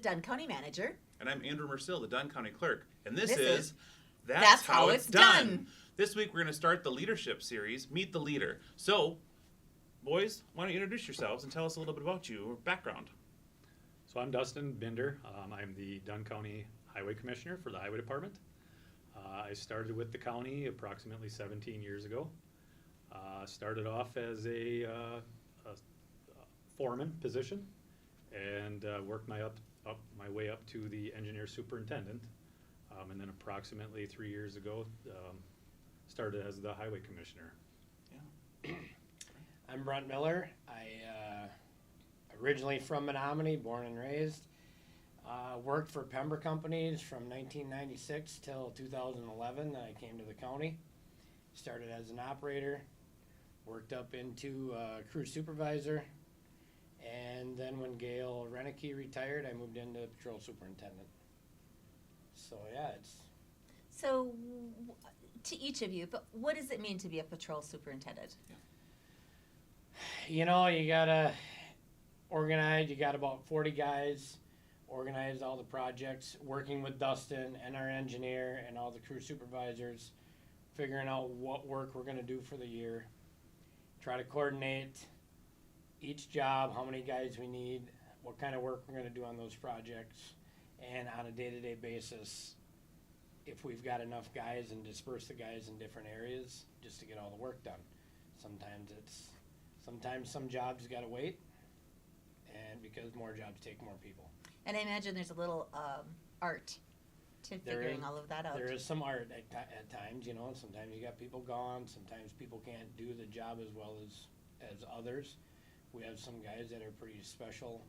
Dunn County Manager. And I'm Andrew Mercil, the Dunn County Clerk. And this This is is That's How It's Done. This week we're going to start the leadership series, Meet the Leader. So, boys, why don't you introduce yourselves and tell us a little bit about your background. So I'm Dustin Binder. I'm the Dunn County Highway Commissioner for the Highway Department. I started with the county approximately 17 years ago. Started off as a foreman position and worked my way up to the engineer superintendent. And then approximately 3 years ago, started as the highway commissioner. Yeah. I'm Brent Miller. I originally from Menominee, born and raised. Worked for Pembroke companies from 1996 till 2011. Then I came to the county. Started as an operator, worked up into crew supervisor, and then when Gail Renicky retired, I moved into patrol superintendent. So yeah, it's So, to each of you, but what does it mean to be a patrol superintendent? you gotta organize. You got about 40 guys. Organize all the projects, working with Dustin and our engineer and all the crew supervisors, figuring out what work we're gonna do for the year. Try to coordinate each job, how many guys we need, what kind of work we're gonna do on those projects, and on a day-to-day basis, if we've got enough guys, and disperse the guys in different areas just to get all the work done. Sometimes some jobs gotta wait, and because more jobs take more people. And I imagine there's a little art to figuring all of that out. There is some art at times, sometimes you got people gone, sometimes people can't do the job as well as others. We have some guys that are pretty special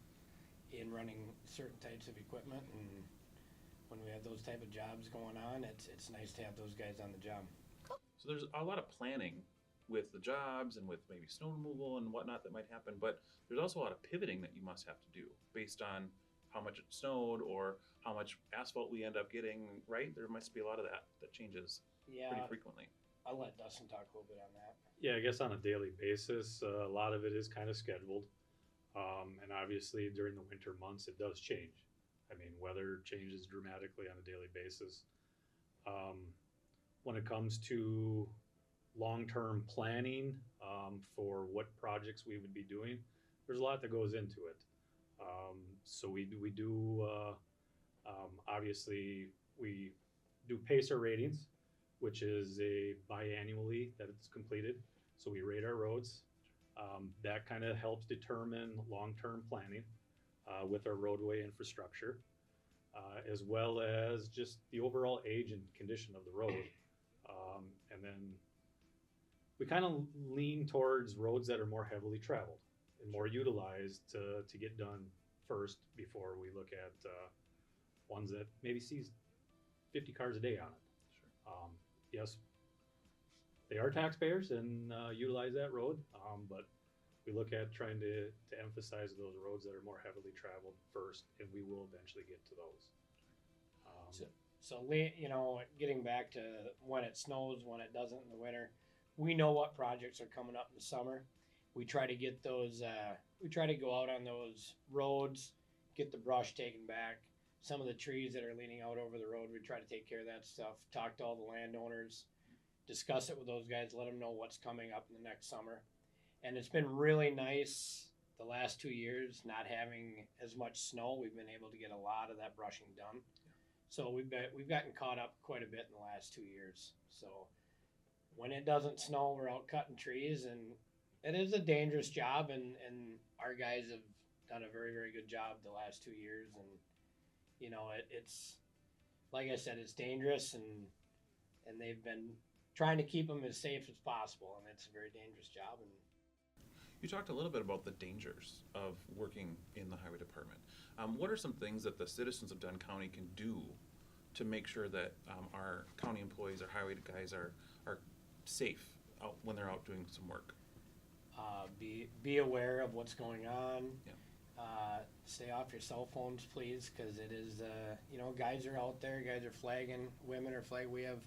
in running certain types of equipment, and when we have those type of jobs going on, it's nice to have those guys on the job. So there's a lot of planning with the jobs and with maybe snow removal and whatnot that might happen, but there's also a lot of pivoting that you must have to do based on how much it snowed or how much asphalt we end up getting, right? There must be a lot of that changes pretty frequently. I'll let Dustin talk a little bit on that. Yeah, I guess on a daily basis, a lot of it is kind of scheduled. And obviously during the winter months, it does change. I mean, weather changes dramatically on a daily basis. When it comes to long-term planning for what projects we would be doing, there's a lot that goes into it. So we do obviously we do PACER ratings, which is a biannually that it's completed. So we rate our roads. That kind of helps determine long-term planning with our roadway infrastructure, as well as just the overall age and condition of the road. And then we kind of lean towards roads that are more heavily traveled and more utilized to get done first before we look at ones that maybe sees 50 cars a day on it. Sure. Yes, they are taxpayers and utilize that road, but we look at trying to emphasize those roads that are more heavily traveled first, and we will eventually get to those. So getting back to when it snows, when it doesn't in the winter, we know what projects are coming up in the summer. We try to get those, we try to go out on those roads, get the brush taken back. Some of the trees that are leaning out over the road, we try to take care of that stuff, talk to all the landowners, discuss it with those guys, let them know what's coming up in the next summer. And it's been really nice the last 2 years not having as much snow. We've been able to get a lot of that brushing done. So we've gotten caught up quite a bit in the last 2 years. So when it doesn't snow, we're out cutting trees, and it is a dangerous job, and our guys have done a very, very good job the last 2 years. And it's like I said, it's dangerous, and they've been trying to keep them as safe as possible, and it's a very dangerous job. And You talked a little bit about the dangers of working in the highway department. What are some things that the citizens of Dunn County can do to make sure that our county employees, our highway guys are safe out when they're out doing some work? Be aware of what's going on. Yeah. Stay off your cell phones, please, because it is, guys are out there, guys are flagging, women are flagging. We have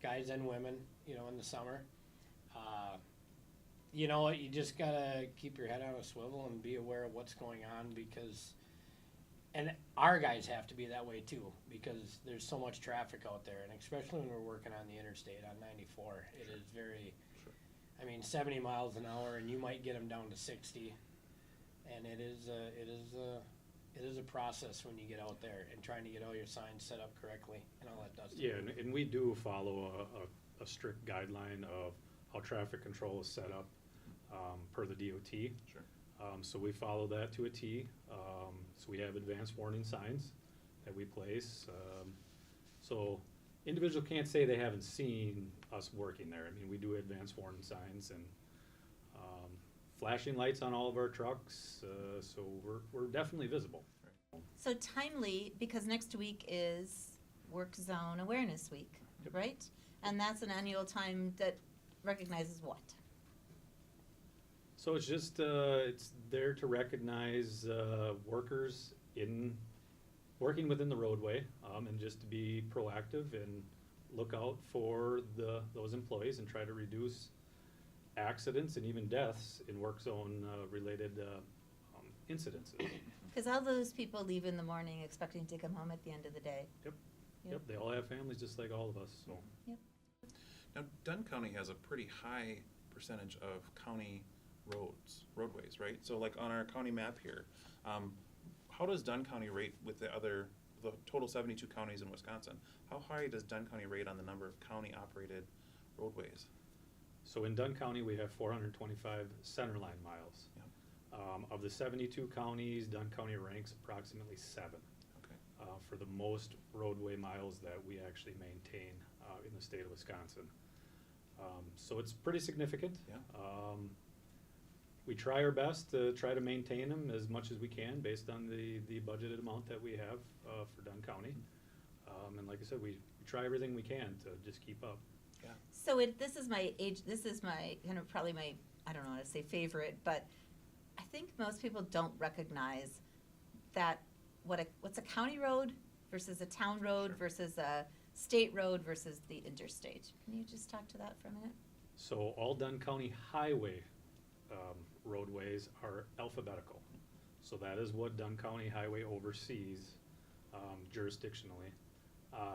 guys and women, in the summer. You just gotta keep your head on a swivel and be aware of what's going on, because and our guys have to be that way too, because there's so much traffic out there, and especially when we're working on the interstate on 94, it is very, Sure. I mean, 70 miles an hour, and you might get them down to 60, and it is a process when you get out there and trying to get all your signs set up correctly and all that does. Yeah, and we do follow a strict guideline of how traffic control is set up per the DOT. Sure. So we follow that to a T. So we have advanced warning signs that we place. So individual can't say they haven't seen us working there. I mean, we do advanced warning signs and flashing lights on all of our trucks. So we're definitely visible. So timely, because next week is Work Zone Awareness Week, Yep. right? And that's an annual time that recognizes what? So it's just, it's there to recognize workers working within the roadway, and just to be proactive and look out for those employees and try to reduce accidents and even deaths in work zone related incidences. Because all those people leave in the morning expecting to come home at the end of the day. Yep, they all have families just like all of us, so. Now, Dunn County has a pretty high percentage of county roadways, right? So like on our county map here, how does Dunn County rate with the total 72 counties in Wisconsin? How high does Dunn County rate on the number of county-operated roadways? So in Dunn County, we have 425 centerline miles. Yep. Of the 72 counties, Dunn County ranks approximately 7. Okay. For the most roadway miles that we actually maintain in the state of Wisconsin. So it's pretty significant. Yeah. We try our best to try to maintain them as much as we can based on the budgeted amount that we have for Dunn County. And like I said, we try everything we can to just keep up. Yeah. So this is my kind of probably my, I don't know how to say favorite, but I think most people don't recognize that what's a county road versus a town road Sure. versus a state road versus the interstate. Can you just talk to that for a minute? So all Dunn County highway roadways are alphabetical. So that is what Dunn County Highway oversees jurisdictionally.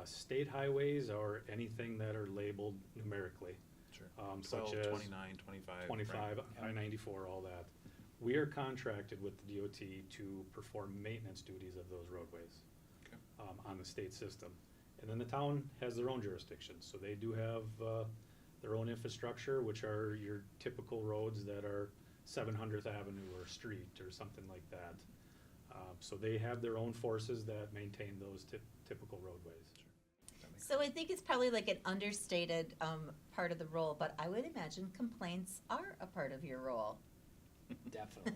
State highways are anything that are labeled numerically, Sure. such 12, as 29, 25. 25, right? I-94, all that. We are contracted with the DOT to perform maintenance duties of those roadways Okay. on the state system. And then the town has their own jurisdiction, so they do have their own infrastructure, which are your typical roads that are 700th Avenue or Street or something like that. So they have their own forces that maintain those typical roadways. That makes So I think it's probably like an understated part of the role, but I would imagine complaints are a part of your role. Definitely.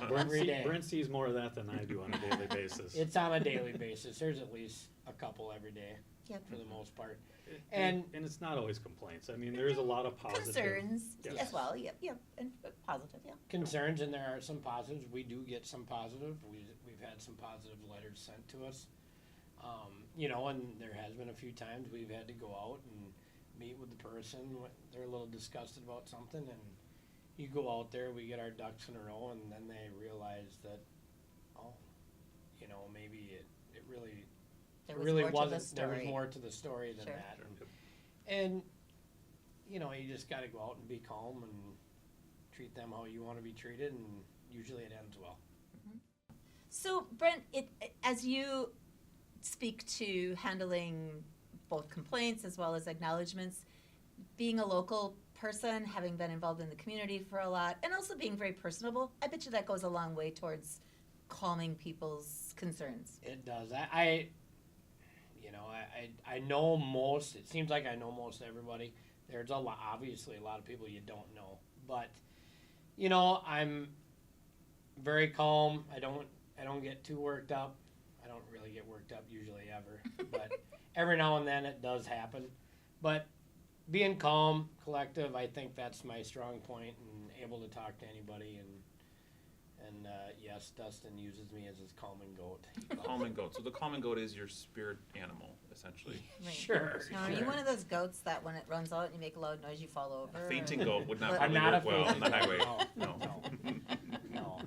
Brent, Every day. Brent sees more of that than I do on a daily basis. It's on a daily basis. There's at least a couple every day Yep. for the most part. And it's not always complaints. I mean, there's a lot of positive. Concerns Yes. as well, yep, and positive, yeah. Concerns, and there are some positives. We do get some positive. We've had some positive letters sent to us. You know, and there has been a few times we've had to go out and meet with the person. They're a little disgusted about something, and you go out there, we get our ducks in a row, and then they realize that, oh, you know, maybe it really, There it was really more to the wasn't. There was story. more to the story than Sure. that. Sure. And, you know, you just gotta go out and be calm and treat them how you wanna be treated, and usually it ends well. So Brent, as you speak to handling both complaints as well as acknowledgements, being a local person, having been involved in the community for a lot, and also being very personable, I bet you that goes a long way towards calming people's concerns. It does. I know most, it seems like I know most everybody. There's obviously a lot of people you don't know, but, you know, I'm very calm. I don't get too worked up. I don't really get worked up usually ever, but every now and then it does happen. But being calm, collective, I think that's my strong point, and able to talk to anybody. And yes, Dustin uses me as his calming goat. Calming goat. So the calming goat is your spirit animal, essentially. Right. Sure. Now, are you one of those goats that when it runs out and you make a loud noise, you fall over? A fainting goat would not But- probably I'm not work a well on the fainting highway. goat. No. No.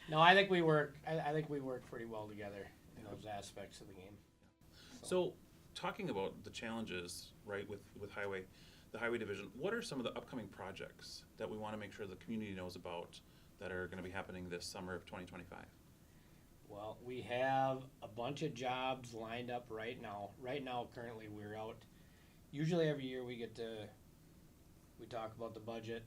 No, I think we work. I think we work pretty well together in those aspects of the game. So, talking about the challenges, right, with highway, the highway division, what are some of the upcoming projects that we want to make sure the community knows about that are going to be happening this summer of 2025? Well, we have a bunch of jobs lined up right now. Right now, currently, we're out. Usually every year we talk about the budget.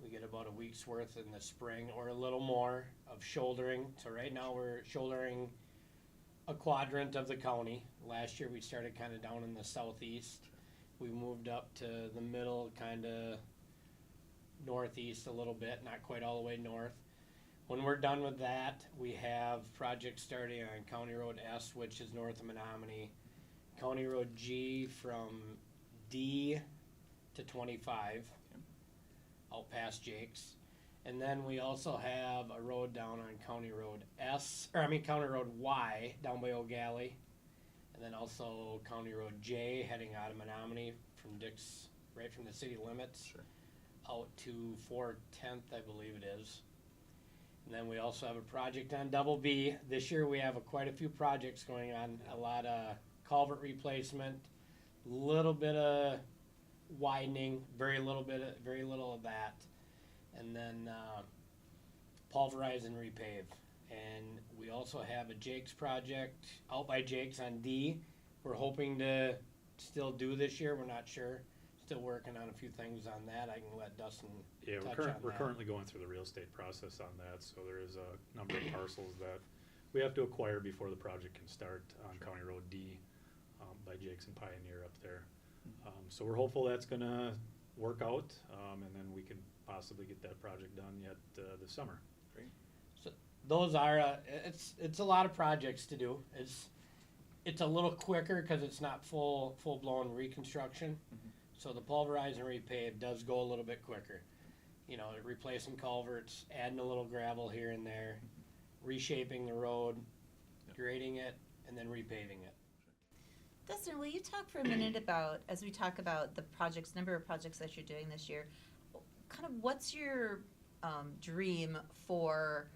We get about a week's worth in the spring or a little more of shouldering. So right now we're shouldering a quadrant of the county. Last year we started kind of down in the southeast. We moved up to the middle, kind of northeast a little bit, not quite all the way north. When we're done with that, we have projects starting on County Road S, which is north of Menominee, County Road G from D to 25, out past Jake's. And then we also have a road down on County Road County Road Y down by O'Galley. And then also County Road J heading out of Menominee from Dick's, right from the city limits, Sure. out to 410th, I believe it is. And then we also have a project on Double B. This year we have quite a few projects going on. A lot of culvert replacement, little bit of widening, very little of that, and then pulverize and repave. And we also have a Jake's project out by Jake's on D. We're hoping to still do this year. We're not sure. Still working on a few things on that. I can let Dustin Yeah, touch we're on that. currently going through the real estate process on that, so there is a number of parcels that we have to acquire before the project can start on County Road D by Jake's and Pioneer up there. So we're hopeful that's gonna work out, and then we can possibly get that project done yet this summer. Great. So those are it's a lot of projects to do. It's a little quicker because it's not full blown reconstruction. Mhm. So the pulverize and repave does go a little bit quicker. You know, replacing culverts, adding a little gravel here and there, reshaping the road, Yep. grading it, and then repaving it. Dustin, will you talk for a minute about, as we talk about the projects, number of projects that you're doing this year, kind of what's your dream for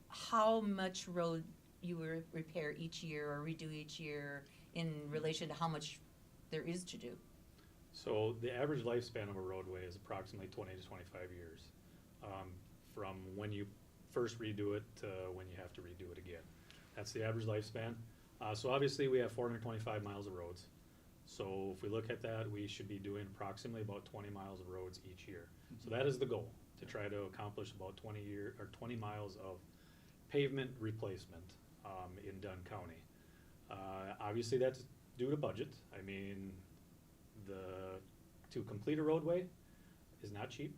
how much road you will repair each year or redo each year in relation to how much there is to do? So the average lifespan of a roadway is approximately 20 to 25 years, from when you first redo it to when you have to redo it again. That's the average lifespan. So obviously we have 425 miles of roads. So if we look at that, we should be doing approximately about 20 miles of roads each year. So that is the goal, to try to accomplish about 20 miles of pavement replacement in Dunn County. Obviously that's due to budget. I mean, to complete a roadway is not cheap.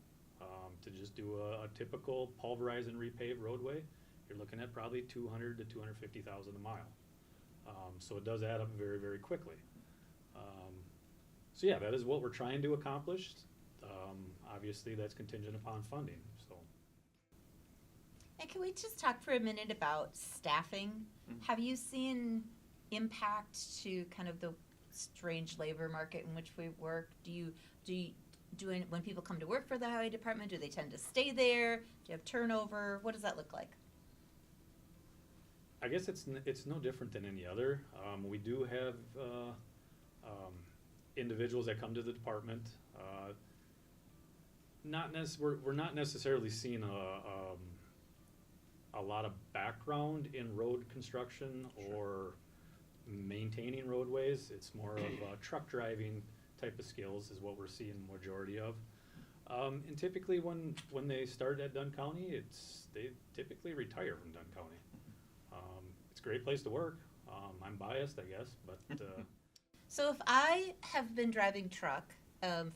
To just do a typical pulverize and repave roadway, you're looking at probably $200,000 to $250,000 a mile. So it does add up very, very quickly. So yeah, that is what we're trying to accomplish. Obviously, that's contingent upon funding. So. And can we just talk for a minute about staffing? Mhm. Have you seen impact to kind of the strange labor market in which we work? When people come to work for the highway department, do they tend to stay there? Do you have turnover? What does that look like? I guess it's no different than any other. We do have individuals that come to the department. We're not necessarily seeing a lot of background in road construction or maintaining roadways. It's more of truck driving type of skills is what we're seeing the majority of. And typically when they start at Dunn County, they typically retire from Dunn County. It's a great place to work. I'm biased, I guess, but So if I have been driving truck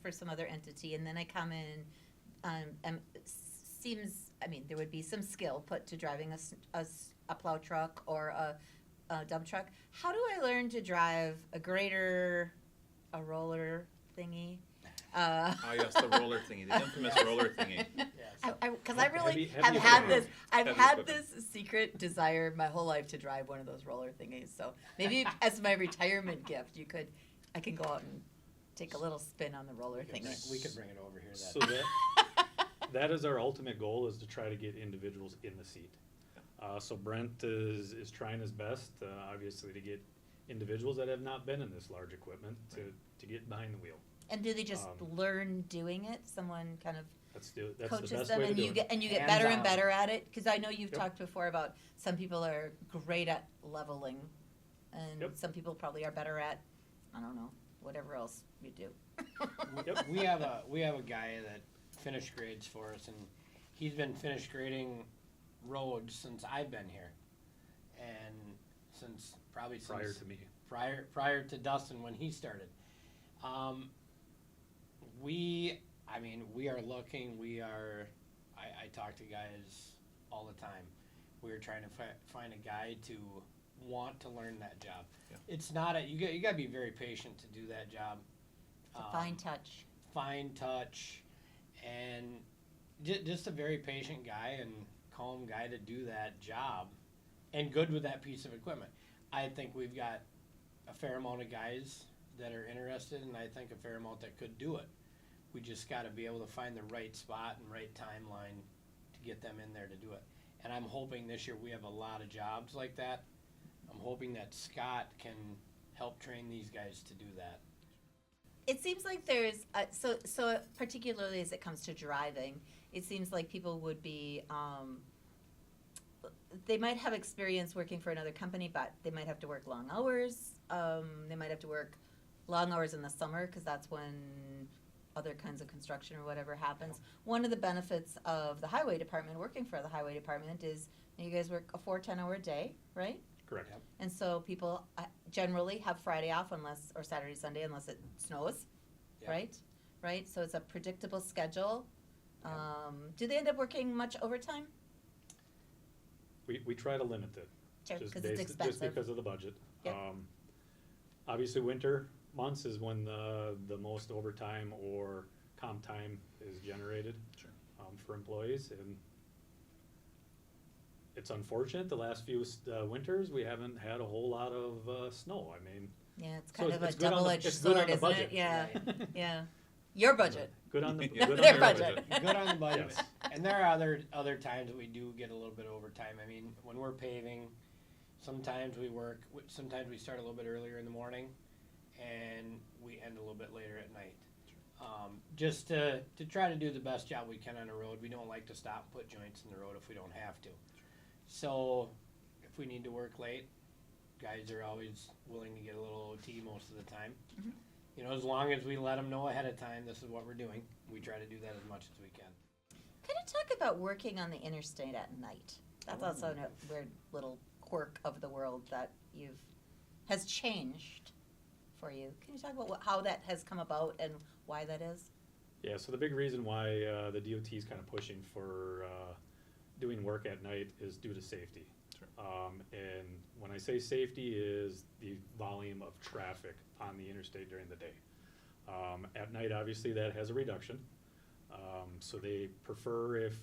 for some other entity and then I come in, there would be some skill put to driving a plow truck or a dump truck. How do I learn to drive a grader, a roller thingy? Yes, the roller thingy, the infamous roller thingy. Because I really Have you had ever- this. I've Heavy had equipment. this secret desire my whole life to drive one of those roller thingies. So maybe as my retirement gift, I can go out and take a little spin on the roller thingy. We could bring it over here. so that that is our ultimate goal, is to try to get individuals in the seat. So Brent is trying his best, obviously, to get individuals that have not been in this large equipment to get behind the wheel. And do they just learn doing it? Someone kind of That's the coaches best them, way to and do you it. get and you get Hands better and on. better at it. Because I know you've Yep. talked before about some people are great at leveling, and Yep. some people probably are better at, I don't know, whatever else you do. Yep. We have a guy that finished grades for us, and he's been finished grading roads since I've been here, and since Prior to me. prior to Dustin when he started. We are looking. I talk to guys all the time. We're trying to find a guy to want to learn that job. Yeah. It's not you got to be very patient to do that job. It's a fine touch. Fine touch, and just a very patient guy and calm guy to do that job, and good with that piece of equipment. I think we've got a fair amount of guys that are interested, and I think a fair amount that could do it. We just got to be able to find the right spot and right timeline to get them in there to do it. And I'm hoping this year we have a lot of jobs like that. I'm hoping that Scott can help train these guys to do that. It seems like there's so particularly as it comes to driving, it seems like people would be they might have experience working for another company, but they might have to work long hours. They might have to work long hours in the summer because that's when other kinds of construction or whatever happens. One of the benefits of the highway department, working for the highway department, is you guys work a 4 10-hour day, right? Correct. Yep. And so people generally have Friday off or Saturday, Sunday, unless it snows, Yep. right? So it's a predictable schedule. Yep. Do they end up working much overtime? We try to limit it. Sure, Just because it's Just expensive. because of the budget. Yep. Obviously, winter months is when the most overtime or comp time is generated. Sure. For employees, and it's unfortunate the last few winters we haven't had a whole lot of snow. I mean, Yeah, it's So kind of a it's good on the- double-edged it's good on sword, the isn't it? budget. Yeah, Right. yeah. Your budget. good on the Yeah. good on Their their budget. Good on the budget. Yes. And there are other times that we do get a little bit of overtime. I mean, when we're paving, sometimes sometimes we start a little bit earlier in the morning, and we end a little bit later at night. Just to try to do the best job we can on the road. We don't like to stop and put joints in the road if we don't have to. So if we need to work late, guys are always willing to get a little OT most of the time. Mhm. You know, as long as we let them know ahead of time, this is what we're doing. We try to do that as much as we can. Can you talk about working on the interstate at night? That's also a weird little quirk of the world that has changed for you. Can you talk about how that has come about and why that is? Yeah, so the big reason why the DOT is kind of pushing for doing work at night is due to safety. Sure. And when I say safety is the volume of traffic on the interstate during the day. At night, obviously, that has a reduction. So they prefer if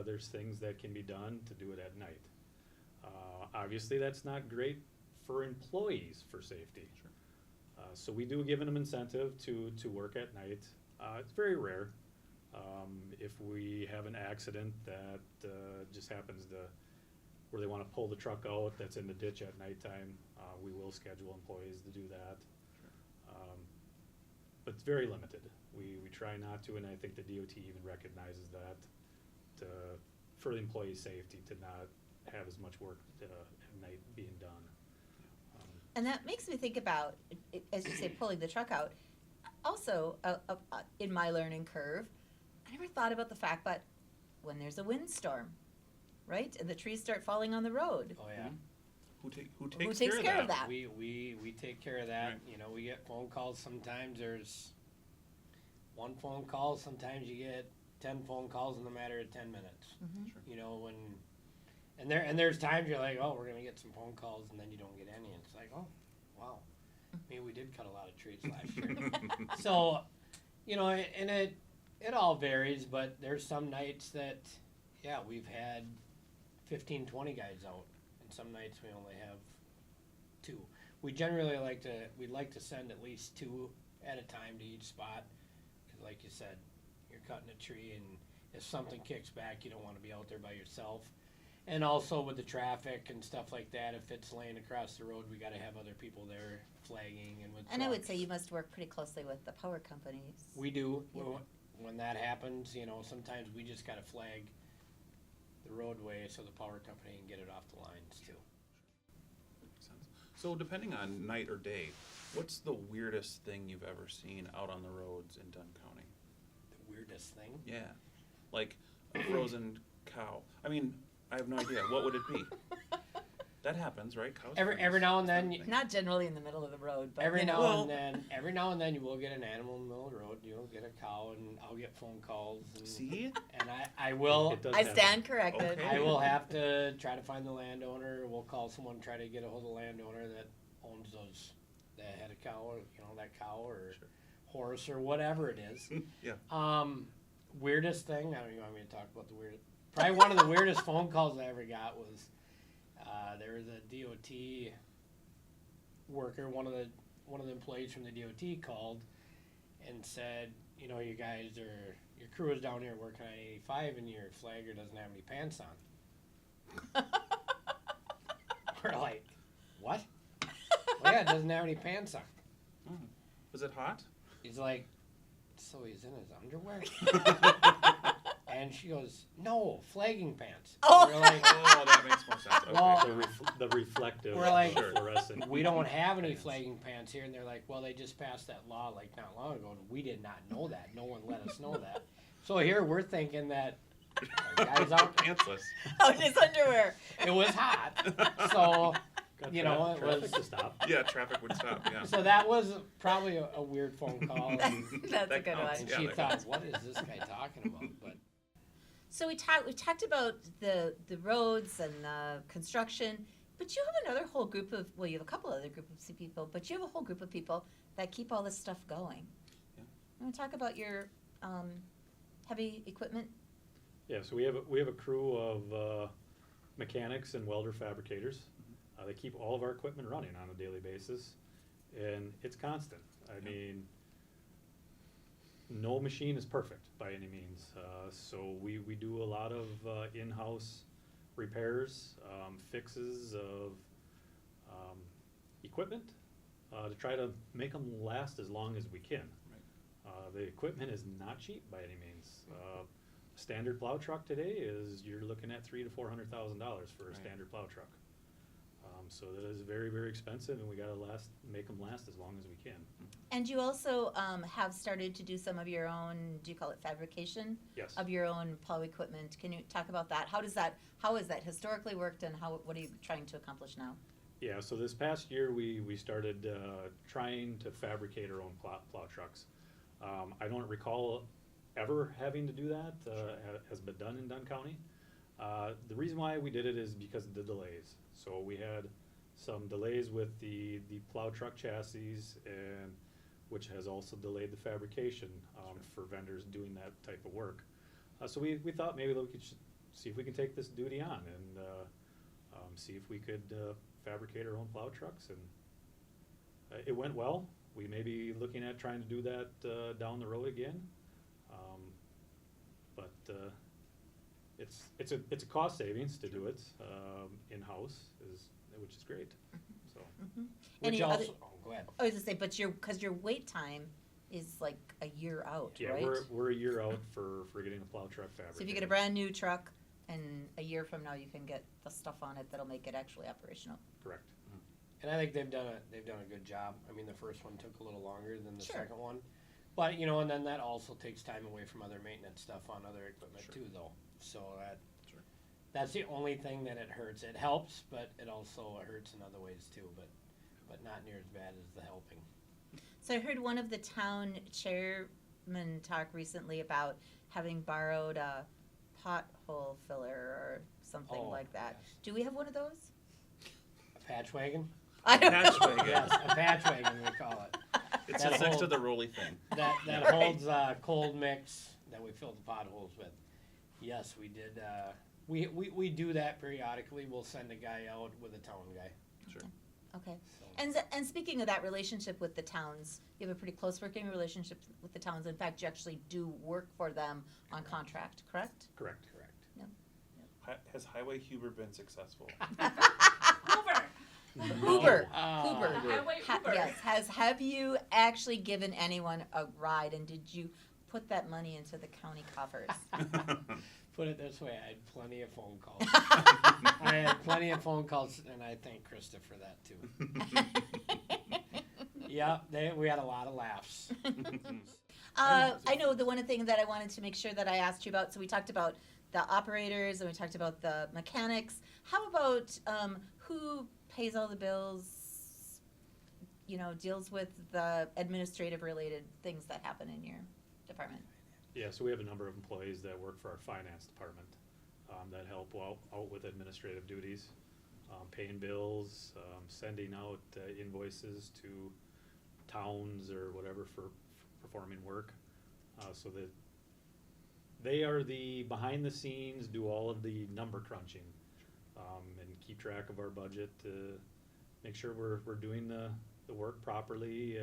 there's things that can be done to do it at night. Obviously, that's not great for employees for safety. Sure. So we do give them incentive to work at night. It's very rare. If we have an accident that just happens where they want to pull the truck out that's in the ditch at nighttime, we will schedule employees to do that. But it's very limited. We try not to, and I think the DOT even recognizes that for the employee safety to not have as much work at night being done. And that makes me think about, as you say, pulling the truck out. Also, in my learning curve, I never thought about the fact that when there's a windstorm, right, and the trees start falling on the road, Oh yeah. Who who takes takes care of that? We take care of that. Right. You know, we get phone calls. Sometimes there's one phone call. Sometimes you get 10 phone calls in the matter of 10 minutes. Mhm. You know, and there's times you're like, oh, we're gonna get some phone calls, and then you don't get any. It's like, oh, wow, maybe we did cut a lot of trees last year. So, you know, and it all varies, but there's some nights that, yeah, we've had 15, 20 guys out, and some nights we only have 2. We generally we'd like to send at least 2 at a time to each spot, because like you said, you're cutting a tree and if something kicks back, you don't want to be out there by yourself. And also with the traffic and stuff like that, if it's laying across the road, we got to have other people there flagging and with And I would trucks. say you must work pretty closely with the power companies. We do. Yeah. When that happens, sometimes we just got to flag the roadway so the power company can get it off the lines too. Makes sense. So depending on night or day, what's the weirdest thing you've ever seen out on the roads in Dunn County? The weirdest thing? Yeah, like a frozen cow. I mean, I have no idea. What would it be? That happens, right? Cows Every freeze. now and then Sort of you- thing. Not generally in the middle of the road, but Every you now know. and then you will get an animal in the middle of the road. You'll get a cow, and I'll get phone calls. And, See? and I will. It does I happen. stand corrected. Okay. I will have to try to find the landowner. We'll call someone, try to get a hold of the landowner that owns that had a cow, or, that cow or Sure. horse or whatever it is. Yeah. Weirdest thing. I don't even want me to talk about the weirdest. Probably one of the weirdest phone calls I ever got was there was a DOT worker, one of the employees from the DOT called and said, you guys your crew is down here working on 85 and your flagger doesn't have any pants on. We're like, what? Well, yeah, it doesn't have any pants on. Oh. Was it hot? He's like, so he's in his underwear? And she goes, no, flagging pants. Oh. We're like, Oh, that makes more sense. Okay. Well, The reflective, We're like- fluorescent. we don't have any pants. flagging pants here. And they're like, well, they just passed that law like not long ago. And we did not know that. No one let us know that. So here we're thinking that guys out, Pantsless. Out in his underwear. it was hot. So, Got you know, it traffic was- to stop. Yeah, traffic would stop. Yeah. so that was probably a weird phone call. And, That's a That good counts. one. and Yeah, she that thought, counts. what is this guy talking about? But So we talked about the roads and the construction, but you have another whole group of, well, you have a couple other groups of people, but you have a whole group of people that keep all this stuff going. Yeah. You want to talk about your heavy equipment? Yeah, so we have a crew of mechanics and welder fabricators. They keep all of our equipment running on a daily basis, and it's constant. I mean, no machine is perfect by any means. So we do a lot of in-house repairs, fixes of equipment to try to make them last as long as we can. The equipment is not cheap by any means. Standard plow truck today you're looking at $300,000 to $400,000 for a Right. standard plow truck. So that is very, very expensive, and we gotta make them last as long as we can. And you also have started to do some of your own, do you call it fabrication? Yes. Of your own plow equipment. Can you talk about that? How has that historically worked, and what are you trying to accomplish now? Yeah, so this past year, we started trying to fabricate our own plow trucks. I don't recall ever having to do that, has been done in Dunn County. The reason why we did it is because of the delays. So we had some delays with the plow truck chassis, and which has also delayed the fabrication for vendors doing that type of work. So we thought maybe we could see if we can take this duty on and see if we could fabricate our own plow trucks, and it went well. We may be looking at trying to do that down the road again, but it's a cost savings to do it in-house, which is great. So Mm-hmm. which Any also, other- go ahead. I was gonna say, but because your wait time is like a year out, yeah, right? we're a year out for getting a plow truck fabricated. So if you get a brand new truck, and a year from now you can get the stuff on it that'll make it actually operational. Correct. And I think they've done a good job. I mean, the first one took a little longer than the Sure. second one, but and then that also takes time away from other maintenance stuff on other equipment Sure. too, though. So Sure. that's the only thing that it hurts. It helps, but it also hurts in other ways too. But not near as bad as the helping. So I heard one of the town chairmen talk recently about having borrowed a pothole filler or something Oh, like that. yes. Do we have one of those? A patch wagon? I don't Patch know. wagon. Yes, a patch wagon we call it. It That sits next to whole- the rolly thing. That Right. holds cold mix that we fill the potholes with. Yes, we did. We do that periodically. We'll send a guy out with a town guy. Sure. Okay. So, And speaking of that relationship with the towns, you have a pretty close working relationship with the towns. In fact, you actually do work for them on contract, correct? Correct. correct. Has Highway Huber been successful? Hoover. Oh. Hoover. The highway Uber. Yes. Have you actually given anyone a ride, and did you put that money into the county coffers? Put it this way, I had plenty of phone calls. I had plenty of phone calls, and I thank Krista for that too. Yeah, we had a lot of laughs. I know the one thing that I wanted to make sure that I asked you about, so we talked about the operators and we talked about the mechanics. How about who pays all the bills, deals with the administrative related things that happen in your department? Yeah, so we have a number of employees that work for our finance department that help out with administrative duties, paying bills, sending out invoices to towns or whatever for performing work. So that they are the behind the scenes, do all of the number crunching, and keep track of our budget to make sure we're doing the work properly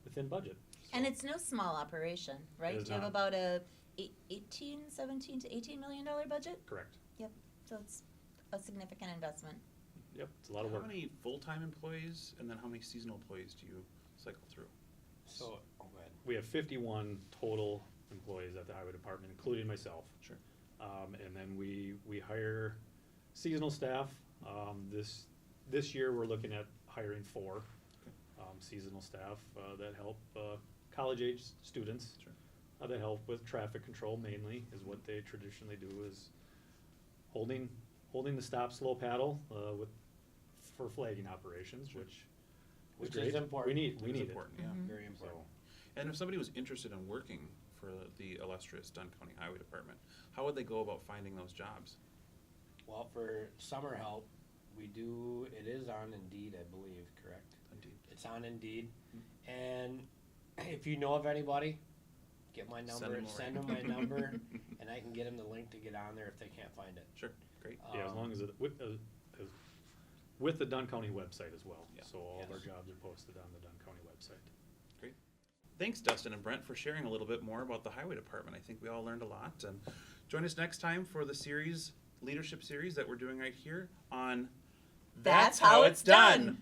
within budget. And it's no small operation, right? It is You have not. about a $17 to $18 million budget, Correct. so it's a significant investment. Yep, it's a lot of How work. many full-time employees and then how many seasonal employees do you cycle through? So, go ahead. We have 51 total employees at the highway department, including myself. Sure. And then we hire seasonal staff. This year, we're looking at hiring 4 seasonal staff that help college-age students. Sure. That help with traffic control mainly, is what they traditionally do, is holding the stop slow paddle for flagging operations, Sure. which Which is is great. important. We It's need it. important, yeah. Mhm. Very So, important. And if somebody was interested in working for the illustrious Dunn County Highway Department, how would they go about finding those jobs? Well, for summer help, it is on Indeed, I believe, correct? Indeed. It's on Indeed. And if you know of anybody, get my number, send them my number, and I can get them the link to get on there if they can't find it. Sure, great. Yeah, as long as with the Dunn County website as well. Yeah. So all of our Yes. jobs are posted on the Dunn County website. Thanks, Dustin and Brent, for sharing a little bit more about the Highway Department. I think we all learned a lot. And join us next time for the leadership series that we're doing right here on That's How It's Done.